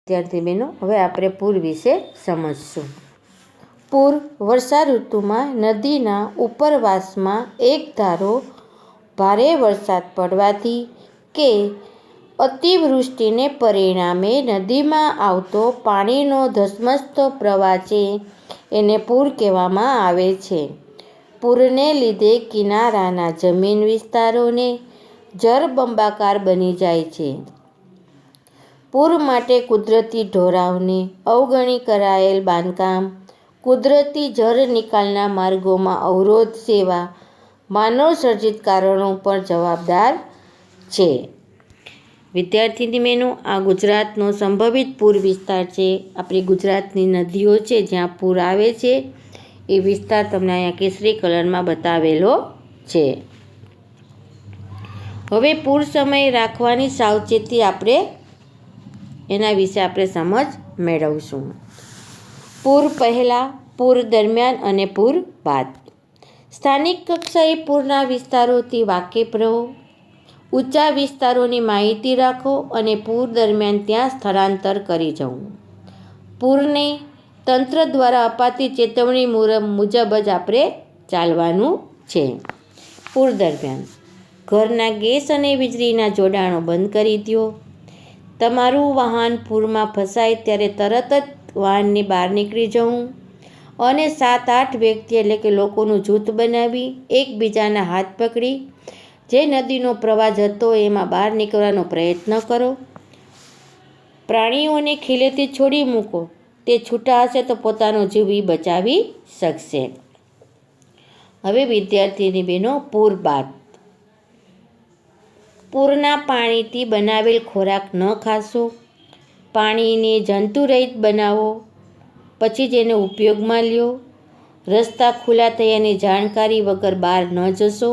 વિદ્યાર્થી બહેનો, હવે આપણે પૂર વિશે સમજશું. પૂર વર્ષા ઋતુમાં નદીના ઉપરવાસમાં એક ધારો ભારે વરસાદ પડવાથી કે અતિવૃષ્ટિને પરિણામે નદીમાં આવતો પાણીનો ધસમસતો પ્રવાહ છે, એને પૂર કહેવામાં આવે છે. પૂરને લીધે કિનારાના જમીન વિસ્તારોને જળબંબાકાર બની જાય છે. પૂર માટે કુદરતી ઢોળાવને અવગણી કરાયેલ બાંધકામ, કુદરતી જળ નિકાલના માર્ગોમાં અવરોધ જેવા માનવસર્જિત કારણો પણ જવાબદાર છે. વિદ્યાર્થી બહેનો, આ ગુજરાતનો સંભવિત પૂર વિસ્તાર છે. આપણી ગુજરાતની નદીઓ છે જ્યાં પૂર આવે છે એ વિસ્તાર તમને અહીંયા કેસરી કલરમાં બતાવેલો છે. હવે પૂર સમયે રાખવાની સાવચેતી એના વિશે આપણે સમજ મેળવશું. પૂર પહેલાં, પૂર દરમિયાન અને પૂર બાદ. સ્થાનિક કક્ષાએ પૂરના વિસ્તારોથી વાકેફ રહો. ઊંચા વિસ્તારોની માહિતી રાખો અને પૂર દરમિયાન ત્યાં સ્થળાંતર કરી જવું. પૂરને તંત્ર દ્વારા અપાતી ચેતવણી મુજબ જ આપણે ચાલવાનું છે. પૂર દરમિયાન ઘરના ગેસ અને વીજળીના જોડાણો બંધ કરી દો. તમારું વાહન પૂરમાં ફસાય ત્યારે તરત જ વાહનની બહાર નીકળી જવું અને 7-8 વ્યક્તિ એટલે કે લોકોનું જૂથ બનાવી એકબીજાના હાથ પકડી જે નદીનો પ્રવાહ જતો હોય એમાં બહાર નીકળવાનો પ્રયત્ન કરો. પ્રાણીઓને ખીલેથી છોડી મૂકો. તે છૂટા હશે તો પોતાનો જીવ બચાવી શકશે. હવે વિદ્યાર્થીની બહેનો, પૂર બાદ. પૂરના પાણીથી બનાવેલ ખોરાક ન ખાશો. પાણીને જંતુરહિત બનાવો પછી જ એને ઉપયોગમાં લ્યો. રસ્તા ખુલ્લા થયાની જાણકારી વગર બહાર ન જશો.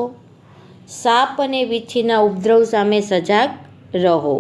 સાપ અને વીંછીના ઉપદ્રવ સામે સજાગ રહો.